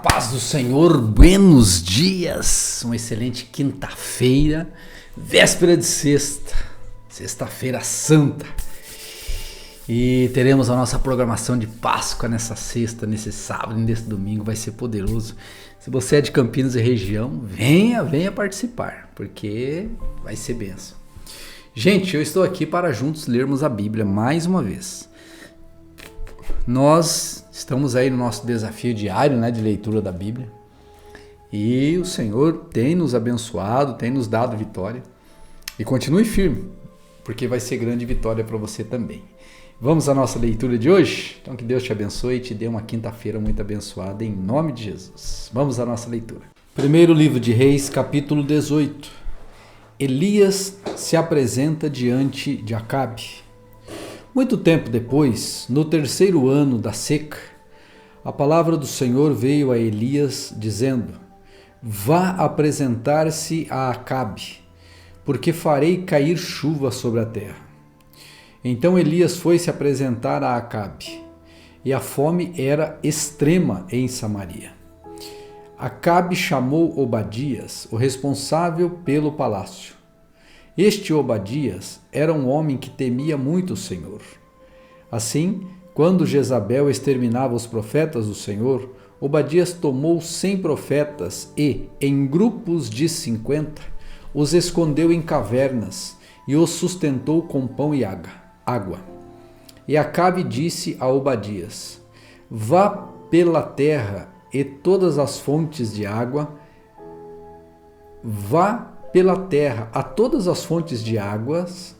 paz do Senhor, buenos dias, uma excelente quinta-feira, véspera de sexta-feira santa, e teremos a nossa programação de Páscoa nessa sexta, nesse sábado e nesse domingo, vai ser poderoso. Se você é de Campinas e região, venha participar, porque vai ser bênção. Gente, eu estou aqui para juntos lermos a Bíblia mais uma vez. Nós estamos aí no nosso desafio diário, de leitura da Bíblia, e o Senhor tem nos abençoado, tem nos dado vitória, e continue firme, porque vai ser grande vitória para você também. Vamos à nossa leitura de hoje? Então que Deus te abençoe e te dê uma quinta-feira muito abençoada em nome de Jesus. Vamos à nossa leitura. Primeiro livro de Reis, capítulo 18. Elias se apresenta diante de Acabe. Muito tempo depois, no terceiro ano da seca, a palavra do Senhor veio a Elias dizendo: vá apresentar-se a Acabe, porque farei cair chuva sobre a terra. Então Elias foi se apresentar a Acabe, e a fome era extrema em Samaria. Acabe chamou Obadias, o responsável pelo palácio. Este Obadias era um homem que temia muito o Senhor. Assim, quando Jezabel exterminava os profetas do Senhor, Obadias tomou 100 profetas e, em grupos de 50, os escondeu em cavernas e os sustentou com pão e água. E Acabe disse a Obadias: vá pela terra e todas as fontes de água, vá pela terra a todas as fontes de águas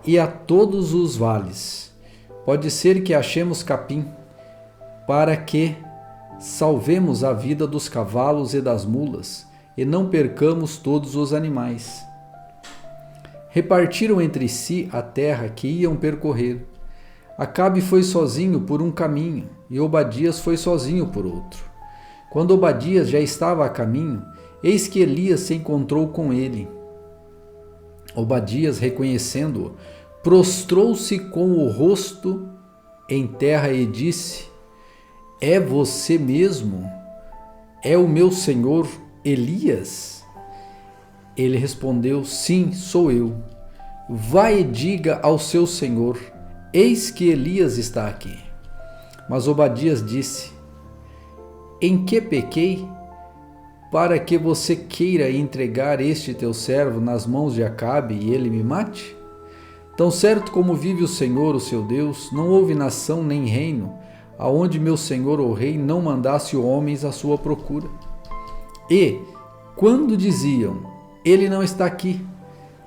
e a todos os vales. Pode ser que achemos capim, para que salvemos a vida dos cavalos e das mulas, e não percamos todos os animais. Repartiram entre si a terra que iam percorrer. Acabe foi sozinho por um caminho, e Obadias foi sozinho por outro. Quando Obadias já estava a caminho, eis que Elias se encontrou com ele. Obadias, reconhecendo-o, prostrou-se com o rosto em terra e disse: é você mesmo? É o meu senhor Elias? Ele respondeu: sim, sou eu. Vá e diga ao seu senhor: eis que Elias está aqui. Mas Obadias disse: em que pequei, para que você queira entregar este teu servo nas mãos de Acabe e ele me mate? Tão certo como vive o Senhor, o seu Deus, não houve nação nem reino aonde meu senhor o rei não mandasse homens à sua procura. E, quando diziam: ele não está aqui,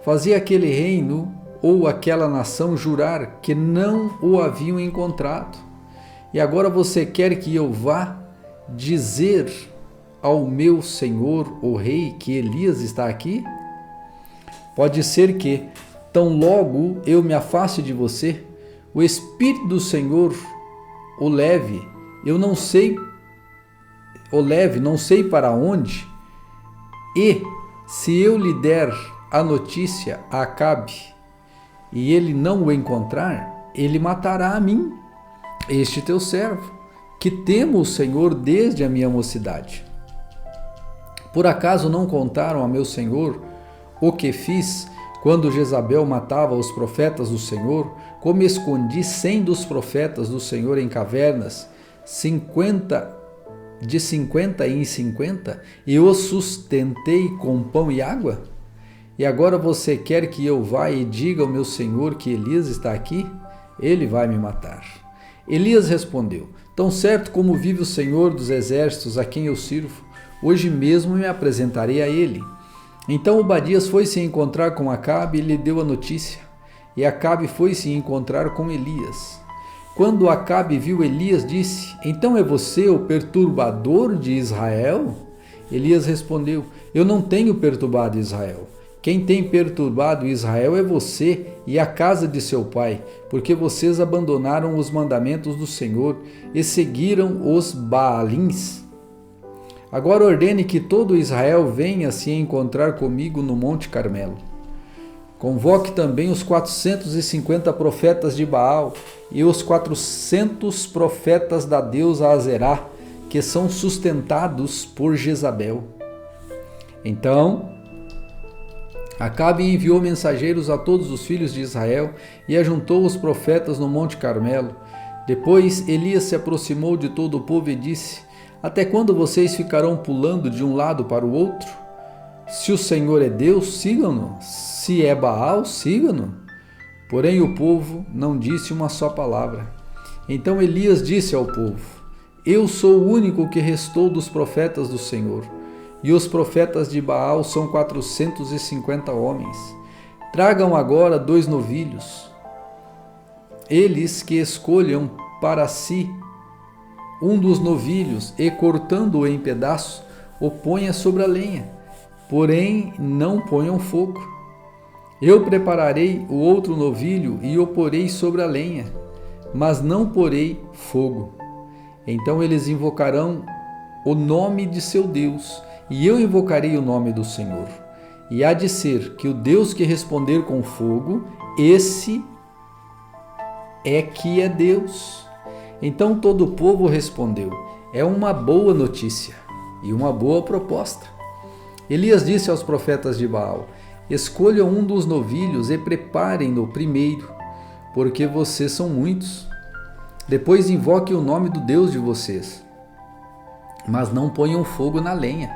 fazia aquele reino ou aquela nação jurar que não o haviam encontrado. E agora você quer que eu vá dizer ao meu senhor, o rei, que Elias está aqui? Pode ser que, tão logo eu me afaste de você, o Espírito do Senhor o leve, não sei para onde, e se eu lhe der a notícia a Acabe, e ele não o encontrar, ele matará a mim, este teu servo, que temo o Senhor desde a minha mocidade. Por acaso não contaram a meu senhor o que fiz quando Jezabel matava os profetas do Senhor, como escondi 100 dos profetas do Senhor em cavernas, de 50 em 50, e os sustentei com pão e água? E agora você quer que eu vá e diga ao meu senhor que Elias está aqui? Ele vai me matar. Elias respondeu: tão certo como vive o Senhor dos exércitos a quem eu sirvo, hoje mesmo me apresentarei a ele. Então Obadias foi se encontrar com Acabe e lhe deu a notícia, e Acabe foi se encontrar com Elias. Quando Acabe viu Elias, disse: então é você o perturbador de Israel? Elias respondeu: eu não tenho perturbado Israel. Quem tem perturbado Israel é você e a casa de seu pai, porque vocês abandonaram os mandamentos do Senhor e seguiram os Baalins. Agora ordene que todo Israel venha se encontrar comigo no Monte Carmelo. Convoque também os 450 profetas de Baal e os 400 profetas da deusa Azerá, que são sustentados por Jezabel. Então Acabe enviou mensageiros a todos os filhos de Israel e ajuntou os profetas no Monte Carmelo. Depois Elias se aproximou de todo o povo e disse: Até quando vocês ficarão pulando de um lado para o outro? Se o Senhor é Deus, sigam-no. Se é Baal, sigam-no. Porém o povo não disse uma só palavra. Então Elias disse ao povo: Eu sou o único que restou dos profetas do Senhor, e os profetas de Baal são 450 homens. Tragam agora 2 novilhos. Eles que escolham para si um dos novilhos e, cortando-o em pedaços, o ponha sobre a lenha. Porém, não ponham fogo. Eu prepararei o outro novilho e o porei sobre a lenha, mas não porei fogo. Então eles invocarão o nome de seu Deus, e eu invocarei o nome do Senhor. E há de ser que o Deus que responder com fogo, esse é que é Deus. Então todo o povo respondeu: É uma boa notícia e uma boa proposta. Elias disse aos profetas de Baal: Escolham um dos novilhos e preparem-no primeiro, porque vocês são muitos. Depois invoquem o nome do Deus de vocês, mas não ponham fogo na lenha.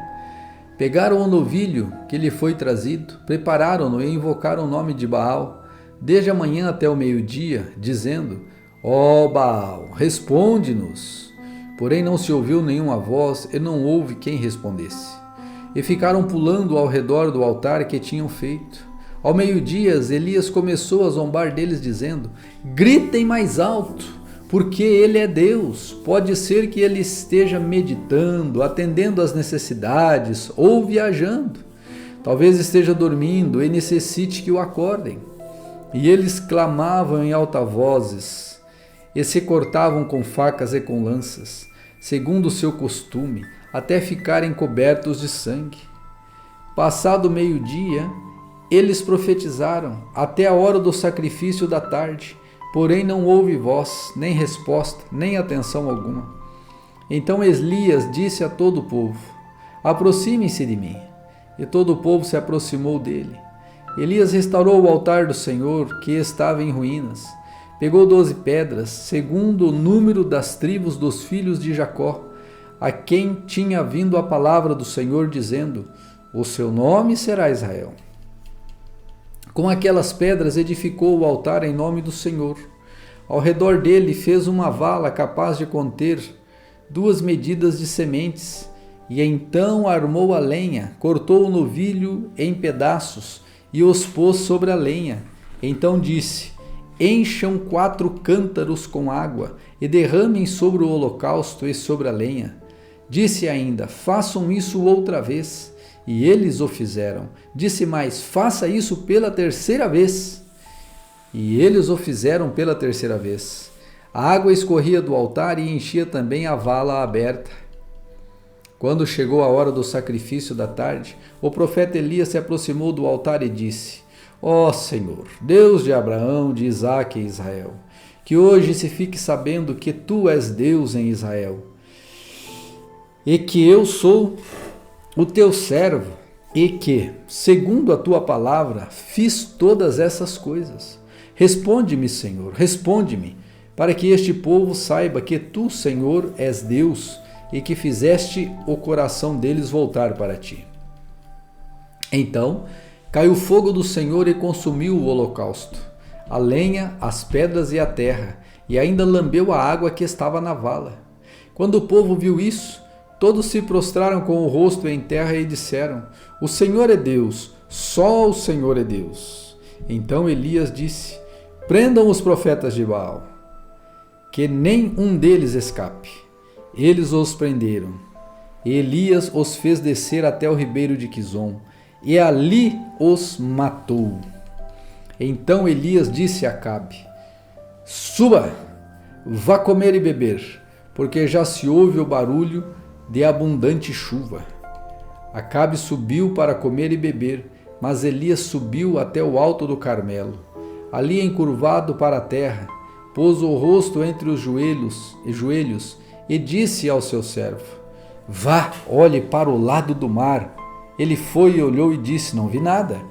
Pegaram o novilho que lhe foi trazido, prepararam-no e invocaram o nome de Baal, desde a manhã até o meio-dia, dizendo: Ó Baal, responde-nos. Porém não se ouviu nenhuma voz e não houve quem respondesse. E ficaram pulando ao redor do altar que tinham feito. Ao meio-dia, Elias começou a zombar deles, dizendo: Gritem mais alto, porque ele é Deus. Pode ser que ele esteja meditando, atendendo às necessidades ou viajando. Talvez esteja dormindo e necessite que o acordem. E eles clamavam em alta vozes e se cortavam com facas e com lanças, segundo o seu costume, até ficarem cobertos de sangue. Passado o meio-dia, eles profetizaram até a hora do sacrifício da tarde. Porém não houve voz, nem resposta, nem atenção alguma. Então Elias disse a todo o povo: Aproximem-se de mim. E todo o povo se aproximou dele. Elias restaurou o altar do Senhor, que estava em ruínas. Pegou 12 pedras, segundo o número das tribos dos filhos de Jacó, a quem tinha vindo a palavra do Senhor, dizendo: O seu nome será Israel. Com aquelas pedras edificou o altar em nome do Senhor. Ao redor dele fez uma vala capaz de conter 2 medidas de sementes. E então armou a lenha, cortou o novilho em pedaços e os pôs sobre a lenha. Então disse: Encham 4 cântaros com água e derramem sobre o holocausto e sobre a lenha. Disse ainda: Façam isso outra vez. E eles o fizeram. Disse mais: Faça isso pela 3ª vez. E eles o fizeram pela 3ª vez. A água escorria do altar e enchia também a vala aberta. Quando chegou a hora do sacrifício da tarde, o profeta Elias se aproximou do altar e disse: Ó Senhor, Deus de Abraão, de Isaque e Israel, que hoje se fique sabendo que tu és Deus em Israel, e que eu sou o teu servo, e que, segundo a tua palavra, fiz todas essas coisas. Responde-me, Senhor, responde-me, para que este povo saiba que tu, Senhor, és Deus, e que fizeste o coração deles voltar para ti. Então caiu o fogo do Senhor e consumiu o holocausto, a lenha, as pedras e a terra, e ainda lambeu a água que estava na vala. Quando o povo viu isso, todos se prostraram com o rosto em terra e disseram: O Senhor é Deus, só o Senhor é Deus. Então Elias disse: Prendam os profetas de Baal, que nem um deles escape. Eles os prenderam. Elias os fez descer até o ribeiro de Quizom, e ali os matou. Então Elias disse a Acabe: Suba, vá comer e beber, porque já se ouve o barulho de abundante chuva. Acabe subiu para comer e beber, mas Elias subiu até o alto do Carmelo. Ali, encurvado para a terra, pôs o rosto entre os joelhos e disse ao seu servo: vá, olhe para o lado do mar. Ele foi e olhou e disse: não vi nada.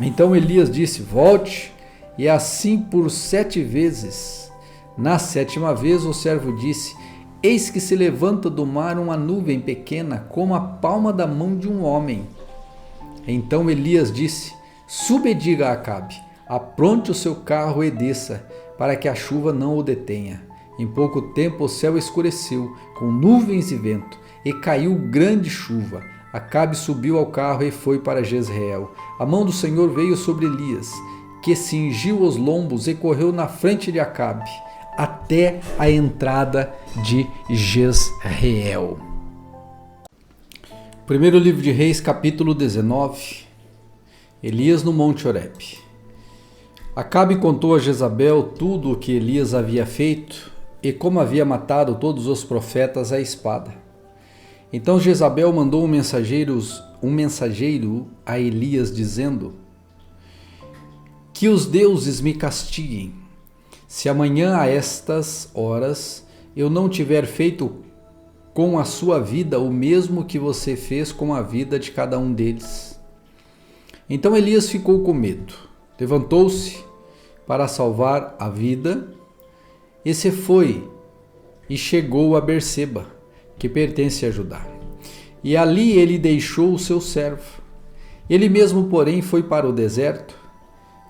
Então Elias disse: volte, e assim por 7 vezes. Na 7ª vez o servo disse: eis que se levanta do mar uma nuvem pequena, como a palma da mão de um homem. Então Elias disse: suba e diga a Acabe: apronte o seu carro e desça, para que a chuva não o detenha. Em pouco tempo o céu escureceu, com nuvens e vento, e caiu grande chuva. Acabe subiu ao carro e foi para Jezreel. A mão do Senhor veio sobre Elias, que cingiu os lombos e correu na frente de Acabe, até a entrada de Jezreel. Primeiro livro de Reis, capítulo 19. Elias no Monte Horebe. Acabe contou a Jezabel tudo o que Elias havia feito e como havia matado todos os profetas à espada. Então Jezabel mandou um mensageiro a Elias, dizendo: que os deuses me castiguem, se amanhã a estas horas eu não tiver feito com a sua vida o mesmo que você fez com a vida de cada um deles. Então Elias ficou com medo, levantou-se para salvar a vida e se foi e chegou a Berseba, que pertence a Judá. E ali ele deixou o seu servo. Ele mesmo, porém, foi para o deserto,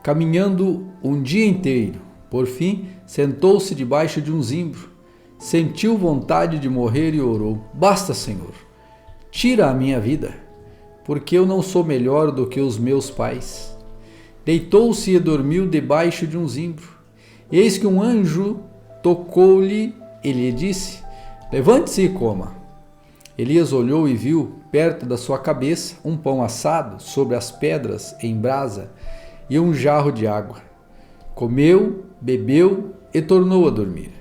caminhando um dia inteiro. Por fim, sentou-se debaixo de um zimbro, sentiu vontade de morrer e orou: basta, Senhor, tira a minha vida, porque eu não sou melhor do que os meus pais. Deitou-se e dormiu debaixo de um zimbro. Eis que um anjo tocou-lhe e lhe disse: levante-se e coma. Elias olhou e viu, perto da sua cabeça, um pão assado sobre as pedras em brasa e um jarro de água. Comeu, bebeu e tornou a dormir.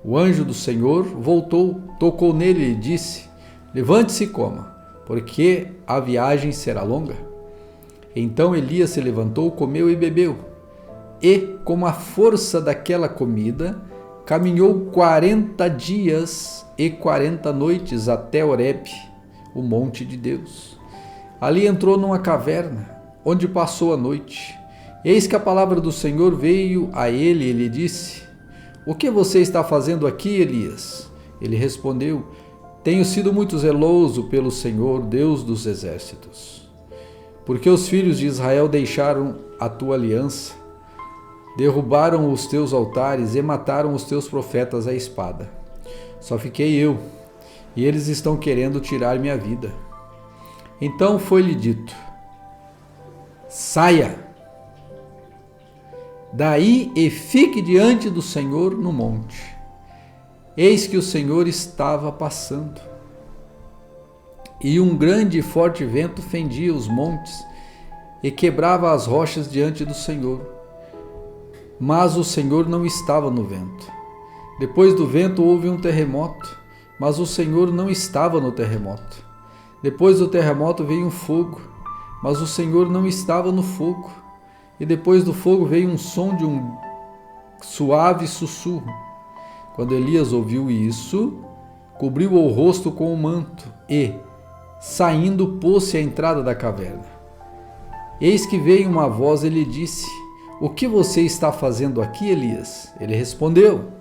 O anjo do Senhor voltou, tocou nele e disse: levante-se e coma, porque a viagem será longa. Então Elias se levantou, comeu e bebeu, e, com a força daquela comida, caminhou 40 dias e 40 noites até Horebe, o monte de Deus. Ali entrou numa caverna, onde passou a noite. Eis que a palavra do Senhor veio a ele e lhe disse: o que você está fazendo aqui, Elias? Ele respondeu: tenho sido muito zeloso pelo Senhor, Deus dos exércitos, porque os filhos de Israel deixaram a tua aliança, derrubaram os teus altares e mataram os teus profetas à espada. Só fiquei eu, e eles estão querendo tirar minha vida. Então foi-lhe dito: saia daí e fique diante do Senhor no monte. Eis que o Senhor estava passando, e um grande e forte vento fendia os montes e quebrava as rochas diante do Senhor. Mas o Senhor não estava no vento. Depois do vento houve um terremoto, mas o Senhor não estava no terremoto. Depois do terremoto veio um fogo, mas o Senhor não estava no fogo. E depois do fogo veio um som de um suave sussurro. Quando Elias ouviu isso, cobriu o rosto com o manto e, saindo, pôs-se à entrada da caverna. Eis que veio uma voz e lhe disse: o que você está fazendo aqui, Elias? Ele respondeu: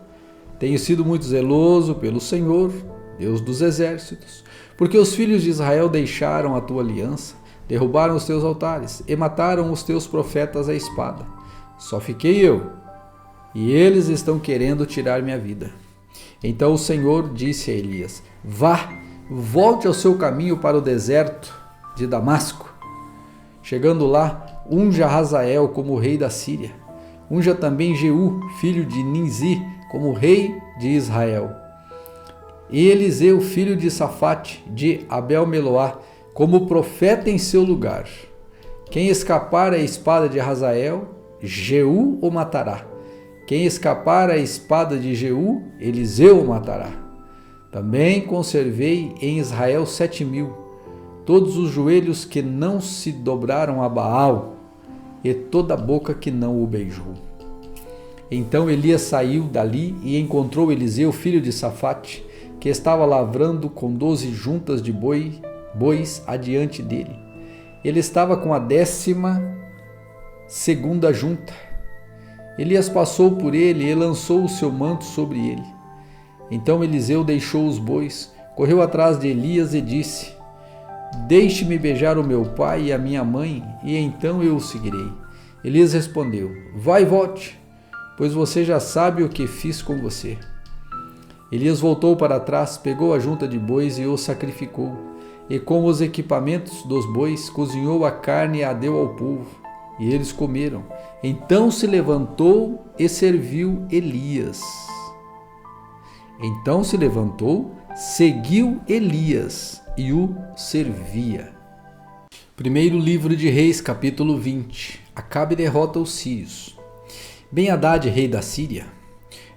tenho sido muito zeloso pelo Senhor, Deus dos exércitos, porque os filhos de Israel deixaram a tua aliança, derrubaram os teus altares e mataram os teus profetas à espada. Só fiquei eu, e eles estão querendo tirar minha vida. Então o Senhor disse a Elias: vá, volte ao seu caminho para o deserto de Damasco. Chegando lá, unja Hazael como rei da Síria. Unja também Jeú, filho de Ninzi, como rei de Israel. E Eliseu, filho de Safate, de Abel-Meloá, como profeta em seu lugar. Quem escapar à espada de Hazael, Jeú o matará. Quem escapar à espada de Jeú, Eliseu o matará. Também conservei em Israel 7.000, todos os joelhos que não se dobraram a Baal, e toda a boca que não o beijou. Então Elias saiu dali e encontrou Eliseu, filho de Safate, que estava lavrando com 12 juntas de bois adiante dele. Ele estava com a 12ª junta. Elias passou por ele e lançou o seu manto sobre ele. Então Eliseu deixou os bois, correu atrás de Elias e disse: Deixe-me beijar o meu pai e a minha mãe, e então eu o seguirei. Elias respondeu: Vai e volte, pois você já sabe o que fiz com você. Elias voltou para trás, pegou a junta de bois e o sacrificou, e com os equipamentos dos bois cozinhou a carne e a deu ao povo, e eles comeram. Então se levantou e serviu Elias. Então se levantou, seguiu Elias e o servia. Primeiro livro de Reis, capítulo 20. Acabe derrota os sírios. Ben-Hadad, rei da Síria,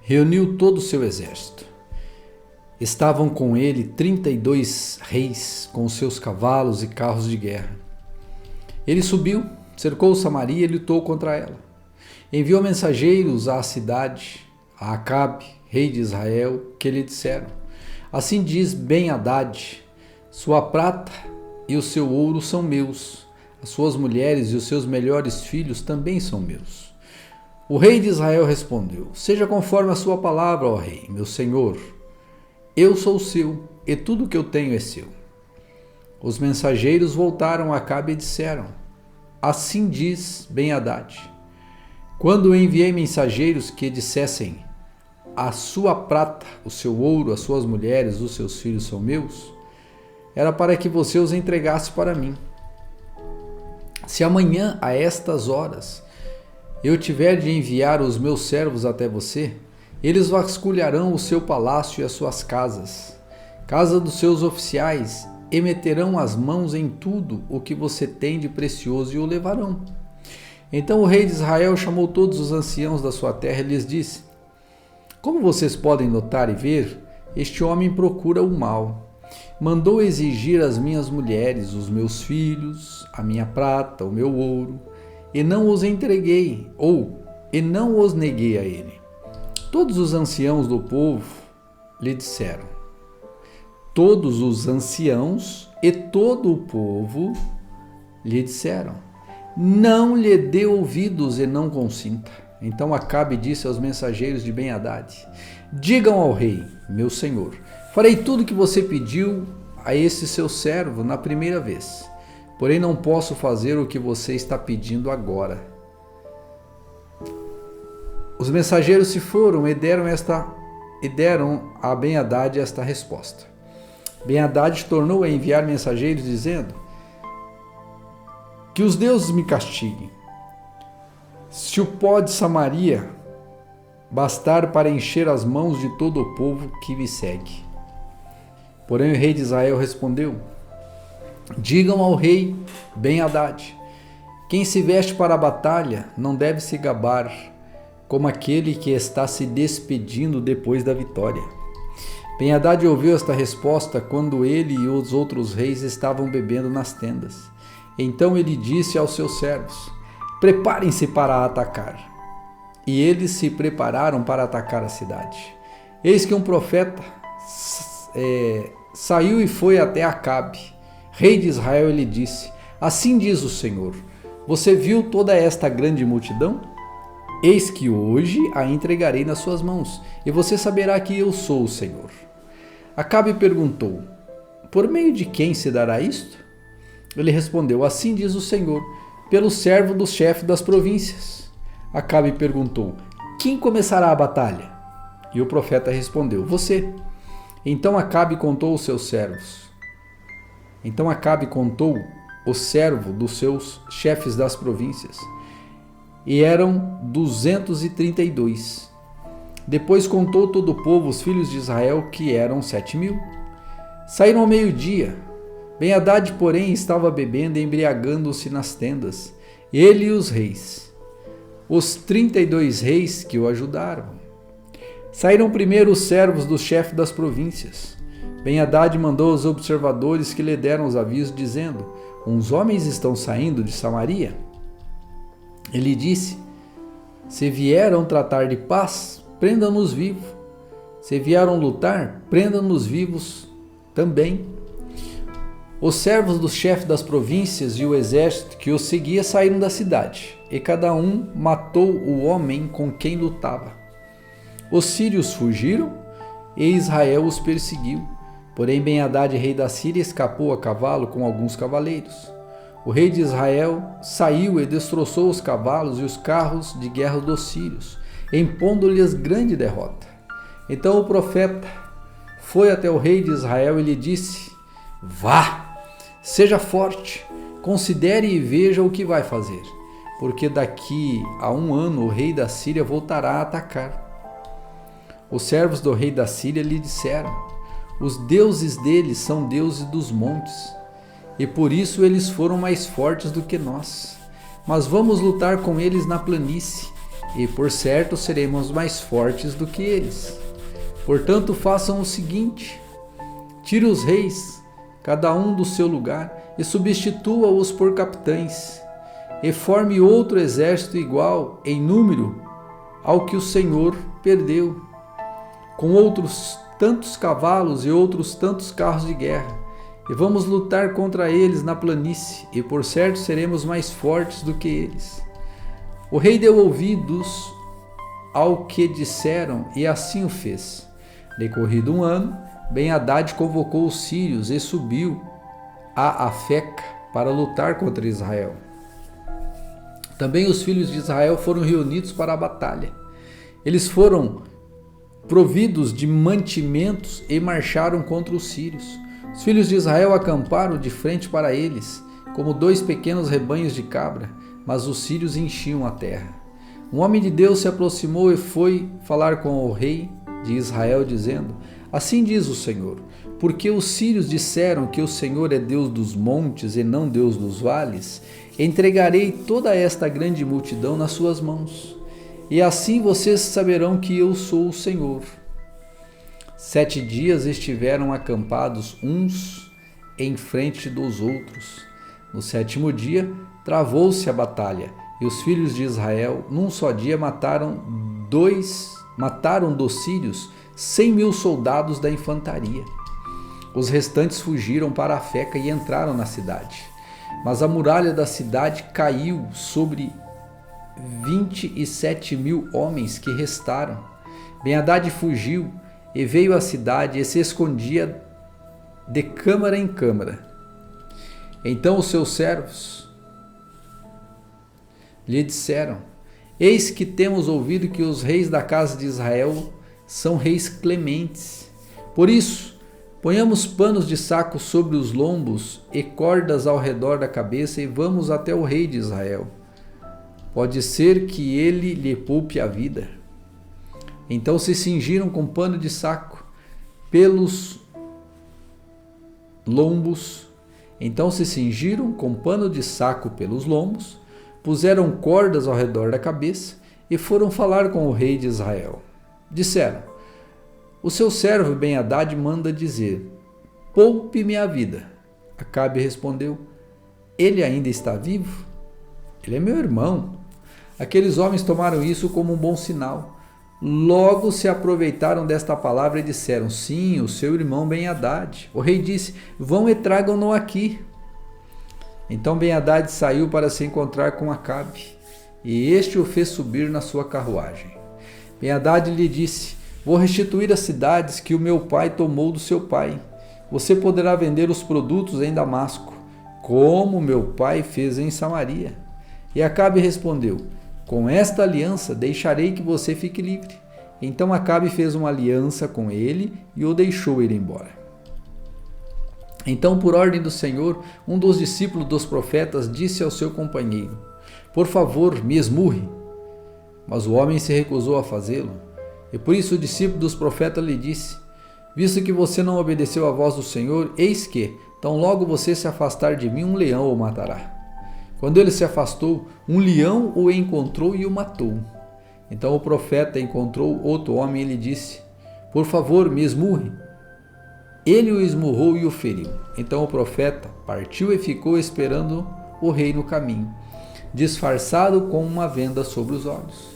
reuniu todo o seu exército. Estavam com ele 32 reis, com seus cavalos e carros de guerra. Ele subiu, cercou Samaria e lutou contra ela. Enviou mensageiros à cidade, a Acabe, rei de Israel, que lhe disseram: Assim diz Ben-Hadad, sua prata e o seu ouro são meus, as suas mulheres e os seus melhores filhos também são meus. O rei de Israel respondeu: Seja conforme a sua palavra, ó rei, meu senhor. Eu sou seu, e tudo que eu tenho é seu. Os mensageiros voltaram a Acabe e disseram: Assim diz Ben-Hadad, quando enviei mensageiros que dissessem: A sua prata, o seu ouro, as suas mulheres, os seus filhos são meus, era para que você os entregasse para mim. Se amanhã, a estas horas, eu tiver de enviar os meus servos até você, eles vasculharão o seu palácio e as suas casas, casa dos seus oficiais, e meterão as mãos em tudo o que você tem de precioso e o levarão. Então o rei de Israel chamou todos os anciãos da sua terra e lhes disse: Como vocês podem notar e ver, este homem procura o mal. Mandou exigir as minhas mulheres, os meus filhos, a minha prata, o meu ouro, e não os entreguei, e não os neguei a ele. Todos os anciãos do povo lhe disseram, todos os anciãos e todo o povo lhe disseram, não lhe dê ouvidos e não consinta. Então Acabe disse aos mensageiros de Ben-Hadad: Digam ao rei, meu senhor, farei tudo o que você pediu a esse seu servo na primeira vez, porém não posso fazer o que você está pedindo agora. Os mensageiros se foram e deram a Ben-Hadad esta resposta. Ben-Hadad tornou a enviar mensageiros dizendo: Que os deuses me castiguem, se o pó de Samaria bastar para encher as mãos de todo o povo que me segue. Porém o rei de Israel respondeu: Digam ao rei Ben-Hadad, quem se veste para a batalha não deve se gabar, como aquele que está se despedindo depois da vitória. Ben-Hadad ouviu esta resposta quando ele e os outros reis estavam bebendo nas tendas. Então ele disse aos seus servos: Preparem-se para atacar. E eles se prepararam para atacar a cidade. Eis que um profeta saiu e foi até Acabe, rei de Israel, e lhe disse: Assim diz o Senhor, você viu toda esta grande multidão? Eis que hoje a entregarei nas suas mãos, e você saberá que eu sou o Senhor. Acabe perguntou: Por meio de quem se dará isto? Ele respondeu: Assim diz o Senhor, pelo servo do chefe das províncias. Acabe perguntou: Quem começará a batalha? E o profeta respondeu: Você. Então Acabe contou os seus servos. Então Acabe contou o servo dos seus chefes das províncias, e eram 232. Depois contou todo o povo, os filhos de Israel, que eram 7.000. Saíram ao meio-dia. Ben-Hadad, porém, estava bebendo e embriagando-se nas tendas, ele e os reis, os 32 reis que o ajudaram. Saíram primeiro os servos do chefe das províncias. Ben-Hadad mandou os observadores que lhe deram os avisos, dizendo: Uns homens estão saindo de Samaria. Ele disse: Se vieram tratar de paz, prendam-nos vivos. Se vieram lutar, prendam-nos vivos também. Os servos do chefe das províncias e o exército que os seguia saíram da cidade, e cada um matou o homem com quem lutava. Os sírios fugiram, e Israel os perseguiu. Porém, Ben-Hadad, rei da Síria, escapou a cavalo com alguns cavaleiros. O rei de Israel saiu e destroçou os cavalos e os carros de guerra dos sírios, impondo-lhes grande derrota. Então o profeta foi até o rei de Israel e lhe disse: Vá, seja forte, considere e veja o que vai fazer, porque daqui a 1 ano o rei da Síria voltará a atacar. Os servos do rei da Síria lhe disseram: Os deuses deles são deuses dos montes, e por isso eles foram mais fortes do que nós. Mas vamos lutar com eles na planície, e por certo seremos mais fortes do que eles. Portanto, façam o seguinte: tire os reis, cada um do seu lugar, e substitua-os por capitães, e forme outro exército igual em número ao que o Senhor perdeu, com outros tantos cavalos e outros tantos carros de guerra, e vamos lutar contra eles na planície, e por certo seremos mais fortes do que eles. O rei deu ouvidos ao que disseram, e assim o fez. Decorrido 1 ano, Ben-Hadad convocou os sírios e subiu a Afeca para lutar contra Israel. Também os filhos de Israel foram reunidos para a batalha. Eles foram providos de mantimentos e marcharam contra os sírios. Os filhos de Israel acamparam de frente para eles, como 2 pequenos rebanhos de cabra, mas os sírios enchiam a terra. Um homem de Deus se aproximou e foi falar com o rei de Israel, dizendo: Assim diz o Senhor, porque os sírios disseram que o Senhor é Deus dos montes e não Deus dos vales, entregarei toda esta grande multidão nas suas mãos, e assim vocês saberão que eu sou o Senhor. 7 dias estiveram acampados uns em frente dos outros. No 7º dia, travou-se a batalha, e os filhos de Israel, num só dia, mataram dos sírios 100.000 soldados da infantaria. Os restantes fugiram para Afeca e entraram na cidade. Mas a muralha da cidade caiu sobre 27.000 homens que restaram. Ben-Hadad fugiu e veio à cidade e se escondia de câmara em câmara. Então os seus servos lhe disseram: Eis que temos ouvido que os reis da casa de Israel são reis clementes. Por isso, ponhamos panos de saco sobre os lombos e cordas ao redor da cabeça e vamos até o rei de Israel. Pode ser que ele lhe poupe a vida. Então se cingiram com pano de saco pelos lombos. Puseram cordas ao redor da cabeça e foram falar com o rei de Israel. Disseram: O seu servo Ben-Hadad manda dizer: Poupe-me a vida. Acabe respondeu: Ele ainda está vivo? Ele é meu irmão. Aqueles homens tomaram isso como um bom sinal. Logo se aproveitaram desta palavra e disseram: Sim, o seu irmão Ben-Hadad. O rei disse: Vão e tragam-no aqui. Então Ben-Hadad saiu para se encontrar com Acabe, e este o fez subir na sua carruagem. Ben-Hadad lhe disse: Vou restituir as cidades que o meu pai tomou do seu pai. Você poderá vender os produtos em Damasco, como meu pai fez em Samaria. E Acabe respondeu: Com esta aliança deixarei que você fique livre. Então Acabe fez uma aliança com ele e o deixou ir embora. Então, por ordem do Senhor, um dos discípulos dos profetas disse ao seu companheiro: Por favor, me esmurre. Mas o homem se recusou a fazê-lo. E por isso o discípulo dos profetas lhe disse: Visto que você não obedeceu à voz do Senhor, eis que, tão logo você se afastar de mim, um leão o matará. Quando ele se afastou, um leão o encontrou e o matou. Então o profeta encontrou outro homem e lhe disse: Por favor, me esmurre. Ele o esmurrou e o feriu. Então o profeta partiu e ficou esperando o rei no caminho, disfarçado com uma venda sobre os olhos.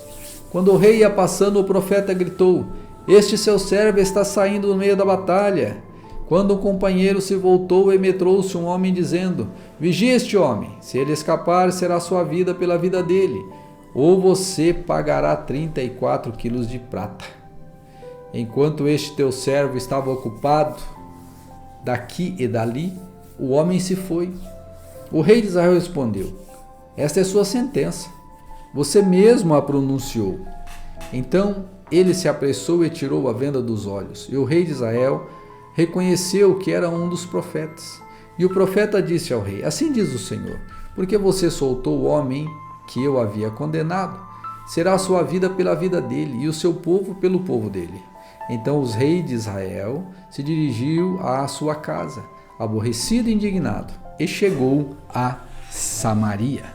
Quando o rei ia passando, o profeta gritou: este seu servo está saindo no meio da batalha. Quando um companheiro se voltou, trouxe um homem dizendo: vigie este homem, se ele escapar, será sua vida pela vida dele, ou você pagará 34 quilos de prata. Enquanto este teu servo estava ocupado daqui e dali, o homem se foi. O rei de Israel respondeu: esta é sua sentença, você mesmo a pronunciou. Então ele se apressou e tirou a venda dos olhos, e o rei de Israel reconheceu que era um dos profetas. E o profeta disse ao rei: assim diz o Senhor, porque você soltou o homem que eu havia condenado, será a sua vida pela vida dele, e o seu povo pelo povo dele. Então os reis de Israel se dirigiu à sua casa, aborrecido e indignado, e chegou a Samaria.